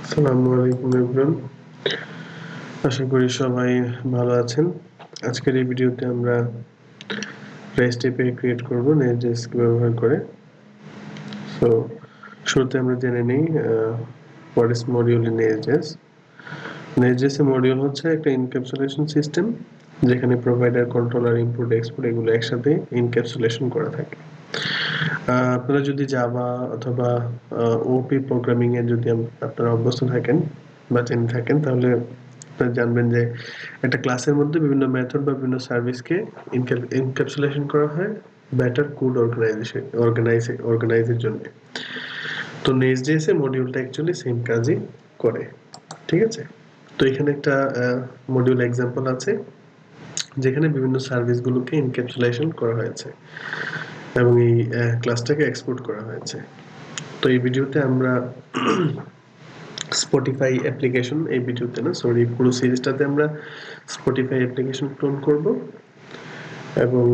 আসসালামু আলাইকুম এভরিওয়ান। আশা করি সবাই ভালো আছেন। আজকের এই ভিডিওতে আমরা REST API ক্রিয়েট করব Nest.js ব্যবহার করে। সো শুরুতে আমরা জেনে নিই what is module in Nest.js. Nest.js এর মডিউল হচ্ছে একটা এনক্যাপসুলেশন সিস্টেম, যেখানে প্রোভাইডার, কন্ট্রোলার, ইনপুট, এক্সপোর্ট এগুলো একসাথে এনক্যাপসুলেশন করা থাকে। আপনারা যদি জাভা অথবা ওপি প্রোগ্রামিং এ যদি আপনারা অভ্যস্ত থাকেন বা জেনে থাকেন, তাহলে আপনারা জানবেন যে একটা ক্লাসের মধ্যে বিভিন্ন মেথড বা বিভিন্ন সার্ভিসকে এনক্যাপসুলেশন করা হয় বেটার কোড অর্গানাইজের জন্য। তো Nest.js এর মডিউলটা অ্যাকচুয়ালি সেম কাজই করে, ঠিক আছে? তো এখানে একটা মডিউল এক্সাম্পল আছে যেখানে বিভিন্ন সার্ভিসগুলোকে এনক্যাপসুলেশন করা হয়েছে এবং এই ক্লাসটাকে এক্সপোর্ট করা হয়েছে। তো এই ভিডিওতে আমরা স্পটিফাই অ্যাপ্লিকেশন, এই ভিডিওতে না সরি পুরো সিরিজটাতে আমরা স্পটিফাই অ্যাপ্লিকেশন ক্লোন করব এবং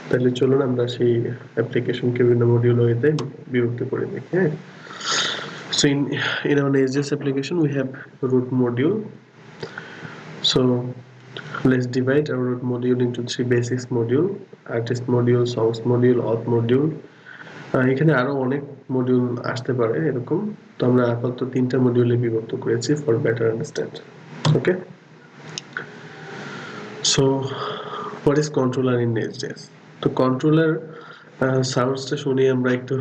তাহলে চলুন আমরা সেই অ্যাপ্লিকেশনকে বিভিন্ন মডিউল হইতে বিভক্ত করে দেখি। হ্যাঁ, so in our Nest.js application we have root module. So let's divide our root module into three basics module: artist module, songs module, auth module. এখানে আরো অনেক মডিউল আসতে পারে এরকম, তো আমরা আপাতত তিনটা মডিউলে বিভক্ত করেছি for better understand. Okay, so what is controller in Nest.js? তো কন্ট্রোলার সাউন্ডসটা শুনে আমরা একটু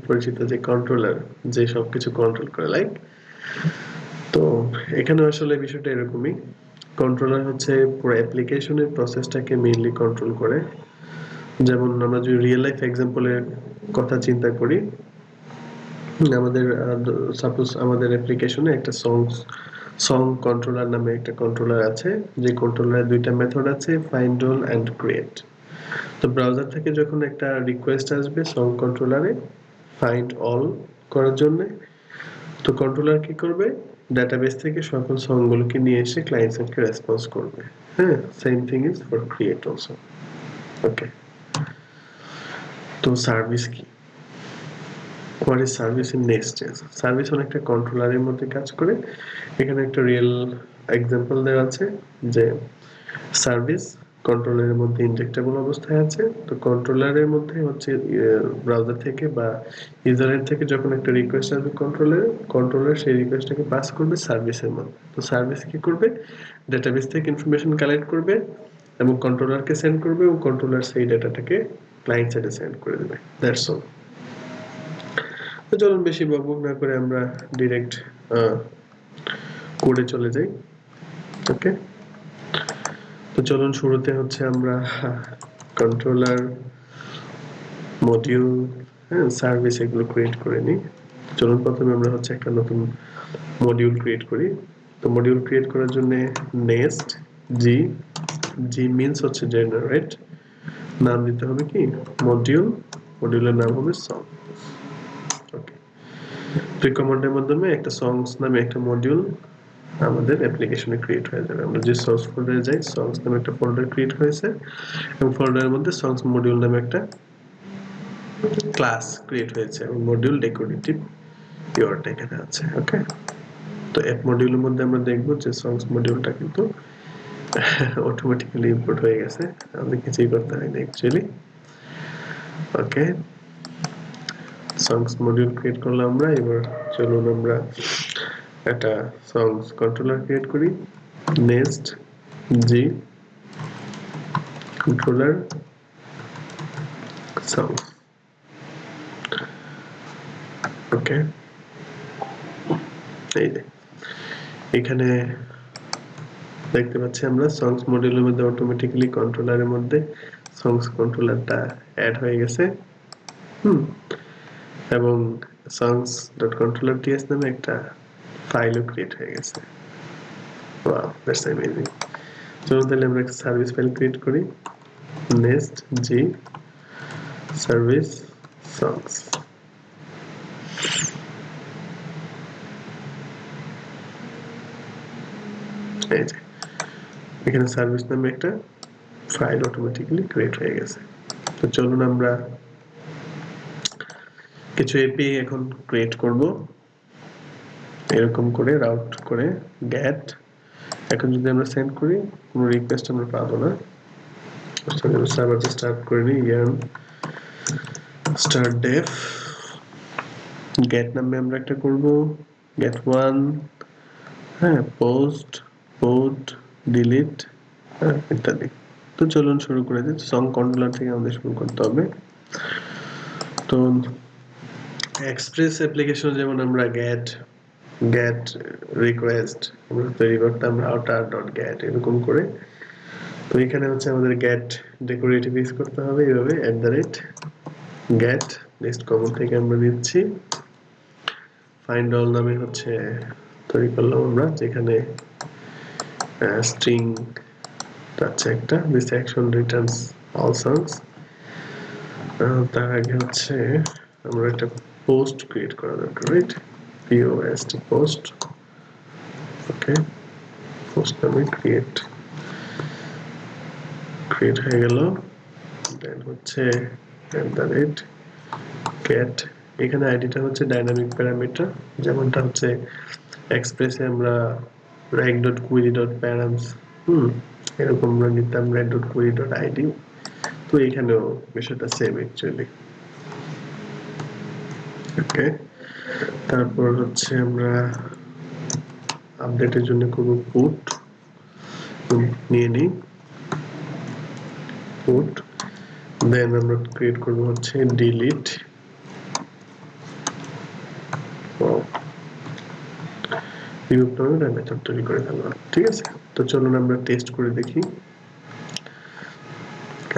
পরিচিত যে কন্ট্রোলার যে সবকিছু কন্ট্রোল করে, লাইক। তো এখানে আসলে বিষয়টা এরকমই। কন্ট্রোলার হচ্ছে পুরো অ্যাপ্লিকেশনের প্রসেসটাকে মেইনলি কন্ট্রোল করে। যেমন আমরা যদি রিয়েল লাইফ এক্সাম্পলের কথা চিন্তা করি, আমাদের সাপোজ আমাদের অ্যাপ্লিকেশনে একটা সং কন্ট্রোলার নামে একটা কন্ট্রোলার আছে, যে কন্ট্রোলারে দুইটা মেথড আছে, ফাইন্ড অল এন্ড ক্রিয়েট। তো ব্রাউজার থেকে যখন একটা রিকোয়েস্ট আসবে সং কন্ট্রোলারে ফাইন্ড অল করার জন্য, তো কন্ট্রোলার কি করবে, ডাটাবেস থেকে সকল সংগুলোকে নিয়ে এসে ক্লায়েন্ট সাইডকে রেসপন্স করবে। হ্যাঁ, same thing is for create also. Okay, তো সার্ভিস কি? What is service in Nest.js? Service অনেকটা কন্ট্রোলারের মধ্যে কাজ করে। এখানে একটা রিয়েল এক্সাম্পল দেওয়া আছে যে সার্ভিস কন্ট্রোলারের মধ্যে ইনজেক্টেবল অবস্থায় আছে। তো কন্ট্রোলারের মধ্যে হচ্ছে ব্রাউজার থেকে বা ইউজারের থেকে যখন একটা রিকোয়েস্ট আসবে কন্ট্রোলার সেই রিকোয়েস্টটাকে পাস করবে সার্ভিসের মধ্যে। তো সার্ভিস কি করবে, ডেটাবেস থেকে ইনফরমেশন কালেক্ট করবে এবং কন্ট্রোলারকে সেন্ড করবে এবং কন্ট্রোলার সেই ডেটাটাকে ক্লায়েন্ট সাইডে সেন্ড করে দেবে। That's all. তো চলুন বেশি বকবক না করে আমরা ডিরেক্ট কোডে চলে যাই। ওকে, তো চলুন শুরুতে হচ্ছে আমরা কন্ট্রোলার, মডিউল, সার্ভিস এগুলো ক্রিয়েট করে নিই। চলুন প্রথমে আমরা হচ্ছে একটা নতুন মডিউল ক্রিয়েট করি। তো মডিউল ক্রিয়েট করার জন্য নেস্ট জি মিনস হচ্ছে জেনারেট, নাম দিতে হবে কি মডিউল, মডিউলের নাম হবে সং। ওকে, প্রি কমান্ডের মাধ্যমে একটা সংস নামে একটা মডিউল আমাদের অ্যাপ্লিকেশনে ক্রিয়েট হয়ে যাবে। আমরা যে সোর্স ফোল্ডারে যাই, সংস নামে একটা ফোল্ডার ক্রিয়েট হয়েছে এবং ফোল্ডারের মধ্যে সংস মডিউল নামে একটা ক্লাস ক্রিয়েট হয়েছে এবং মডিউল ডেকোরেটিভ কিওয়ার্ড এখানে আছে। ওকে, তো অ্যাপ মডিউলের মধ্যে আমরা দেখব যে সংস মডিউলটা কিন্তু অটোমেটিক্যালি ইম্পোর্ট হয়ে গেছে, আমাদের কিছুই করতে হয় না অ্যাকচুয়ালি। ওকে, সংস মডিউল ক্রিয়েট করলাম আমরা। এবার চলুন আমরা একটা সংস কন্ট্রোলার ক্রিয়েট করি। নেক্সট জি কন্ট্রোলার সংস। ওকে, এই যে এখানে দেখতে পাচ্ছি আমরা সংস মডিউলের মধ্যে অটোমেটিক্যালি কন্ট্রোলারের মধ্যে সংস কন্ট্রোলারটা অ্যাড হয়ে গেছে। এবং songs.controller.ts নামে একটা ফাইলও ক্রিয়েট হয়ে গেছে। Wow, that's amazing. চলুন তাহলে আমরা একটা সার্ভিস ফাইল ক্রিয়েট করি, নেক্সট জি সার্ভিস সংস। এই যে এখানে সার্ভিস নামে একটা ফাইল অটোমেটিক্যালি ক্রিয়েট হয়ে গেছে। তো চলুন আমরা কিছু এপিআই এখন ক্রিয়েট করব। এরকম করে রাউট করে গেট। এখন যদি আমরা সেন্ড করি কোনো রিকোয়েস্ট আমরা পাবো না। সার্ভারটা স্টার্ট করে নিই, ইয়ার্ন স্টার্ট ডেফ গেট নামে আমরা একটা করব গেট ওয়ান, হ্যাঁ, পোস্ট পোস্ট ডিলিট, হ্যাঁ, ইত্যাদি। তো চলুন শুরু করে দিই। সং কন্ট্রোলার থেকে আমাদের শুরু করতে হবে। তো এক্সপ্রেস অ্যাপ্লিকেশন যেমন আমরা গেট গেট রিকোয়েস্ট আমরা তৈরি করতাম রাউটার ডট গেট এরকম করে। তো এখানে হচ্ছে আমাদের গেট ডেকোরেটিভ ইউজ করতে হবে এইভাবে @get লিস্ট কমন থেকে আমরা নিচ্ছি। ফাইন্ড অল নামে হচ্ছে তৈরি করলাম আমরা, যেখানে স্ট্রিং আছে একটা, দিস অ্যাকশন রিটার্নস অল সংস। তার আগে হচ্ছে আমরা একটা পোস্ট ক্রিয়েট করা দরকার, রাইট? POST পোস্ট, ওকে, পোস্ট নামে ক্রিয়েট হয়ে গেল। দেন হচ্ছে @get, এখানে আইডিটা হচ্ছে ডাইনামিক প্যারামিটার, যেমনটা হচ্ছে এক্সপ্রেসে আমরা rank.query.params এরকম আমরা নিতাম rank.query.id। তো এখানেও বিষয়টা সেম অ্যাকচুয়ালি, ওকে। তারপর হচ্ছে আমরা আপডেটের জন্য করব পুট, নিয়ে নিই পুট। দেন আমরা ক্রিয়েট করব হচ্ছে ডিলিট, রিমুভ নামে মেথড তৈরি করে ফেললাম, ঠিক আছে। তো চলুন আমরা টেস্ট করে দেখি।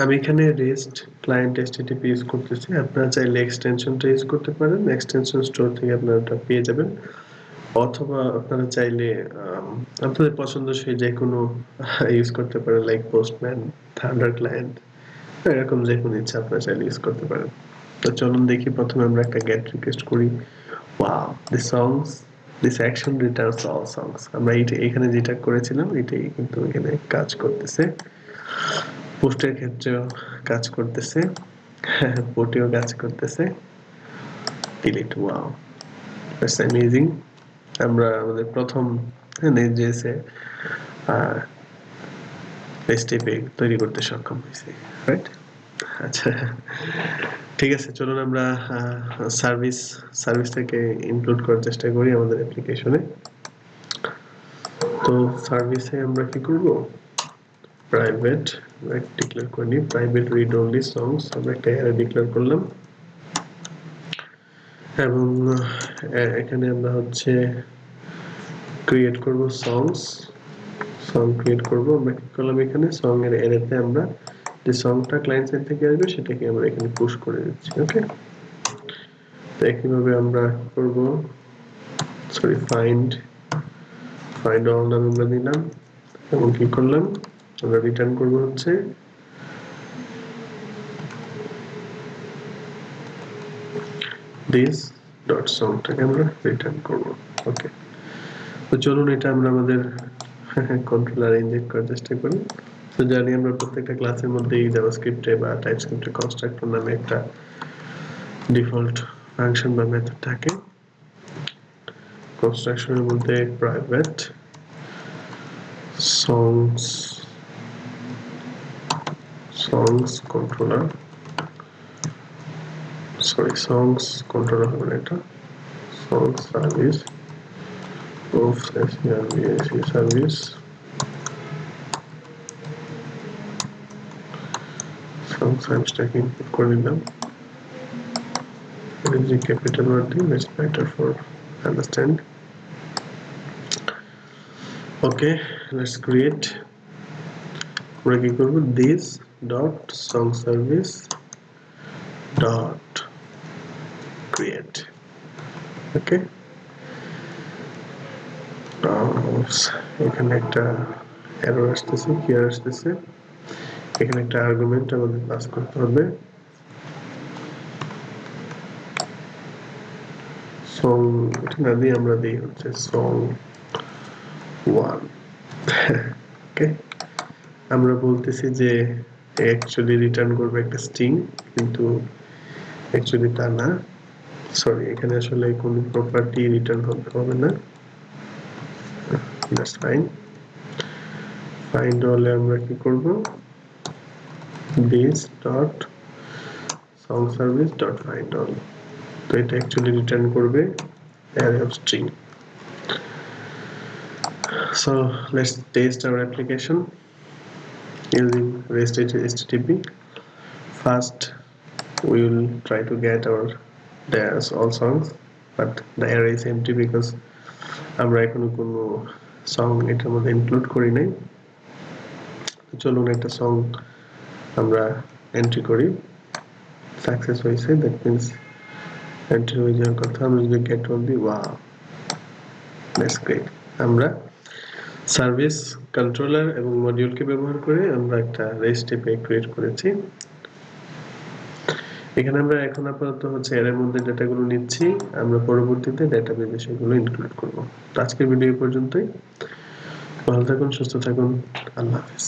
আমি এখানে রেস্ট ক্লায়েন্ট HTTP ইউজ করতেছি, আপনারা চাইলে এক্সটেনশনটা ইউজ করতে পারেন, এক্সটেনশন স্টোর থেকে আপনারা ওটা পেয়ে যাবেন, অথবা আপনারা চাইলে আপনাদের পছন্দসই যে কোনো ইউজ করতে পারেন, লাইক পোস্টম্যান, থান্ডার ক্লায়েন্ট, এরকম যে কোনো ইচ্ছা আপনারা চাইলে ইউজ করতে পারেন। তো চলুন দেখি, প্রথমে আমরা একটা গেট রিকোয়েস্ট করি। Wow, this action returns all songs. আমরা এখানে যেটা করেছিলাম এটাই কিন্তু এখানে কাজ করতেছে, পোস্টের ক্ষেত্রেও কাজ করতেছে, পোর্টেও কাজ করতেছে। Delete, wow, that's amazing. আমরা আমাদের প্রথম নেটজেসে স্টেপে তৈরি করতে সক্ষম হয়েছি, রাইট? আচ্ছা, ঠিক আছে, চলুন আমরা সার্ভিসটাকে ইনক্লুড করার চেষ্টা করি আমাদের অ্যাপ্লিকেশনে। তো সার্ভিসে আমরা কি করব, প্রাইভেট ডিক্লেয়ার করে নিই, প্রাইভেট রিড অনলি সংস আমরা একটা অ্যারে ডিক্লেয়ার করলাম, এবং এখানে আমরা হচ্ছে ক্রিয়েট করব সং ক্রিয়েট করব। আমরা কি করলাম, এখানে সং এর অ্যারেতে আমরা যে সংটা ক্লায়েন্ট সাইড থেকে আসবে সেটাকে আমরা এখানে পুশ করে দিচ্ছি, ওকে। তো একইভাবে আমরা করব, ফাইন্ড অল নামে আমরা দিলাম, এবং কি করলাম, আমরা রিটার্ন করব হচ্ছে দিস ডট সংটাকে আমরা রিটার্ন করব, ওকে। তো চলুন এটা আমরা আমাদের কন্ট্রোলারে ইনজেক্ট করার চেষ্টা করি। তো জানি আমরা প্রত্যেকটা ক্লাসের মধ্যেই জাভাস্ক্রিপ্টে বা টাইপস্ক্রিপ্টে কনস্ট্রাক্টর নামে একটা ডিফল্ট ফাংশন বা মেথড থাকে। কনস্ট্রাকশনের মধ্যে প্রাইভেট কন্ট্রোলার, সংস কন্ট্রোলার হবে না, এটা সংস সার্ভিস অফ সার্ভিস সার্ভিসটাকে ইনপুট করে নিলাম, capital word, it's better for understand. Okay, let's create. আমরা কি করব, this dot song service dot create, okay. এখানে একটা এরর আসতেছে, কি আসতেছে, এখানে একটা আর্গুমেন্ট আমাদের পাস করতে হবে, সং, এটা না দিয়ে আমরা দিই হচ্ছে সং 1, ওকে। আমরা বলতেছি যে অ্যাকচুয়ালি রিটার্ন করবে একটা স্ট্রিং, কিন্তু অ্যাকচুয়ালি তা না, সরি, এখানে আসলে কোনো প্রপার্টি রিটার্ন হবে না, দ্যাটস ফাইন। ফাইন্ড অলে আমরা কি করব, this dot song service dot find all। তো এটা অ্যাকচুয়ালি রিটার্ন করবে array of string। So let's test our application using REST HTTP. First we will try to get our all songs, but the array is empty because আমরা এখনো কোনো song এটার মধ্যে include করি নাই। চলুন একটা সং আমরা এন্ট্রি করি, সাকসেস হয়েছে, দ্যাট মিনস এন্ট্রি হয়ে যাওয়ার কথা। আমরা যদি gate all the, wow that's great. আমরা সার্ভিস কন্ট্রোলার এবং মডিউলকে ব্যবহার করে আমরা একটা REST API ক্রিয়েট করেছি। এখানে আমরা এখন আপাতত হচ্ছে এর মধ্যে ডেটাগুলো নিচ্ছি, আমরা পরবর্তীতে ডেটাবেজে সেগুলো ইনক্লুড করব। তো আজকের ভিডিও পর্যন্তই। ভালো থাকুন, সুস্থ থাকুন, আল্লাহ হাফেজ।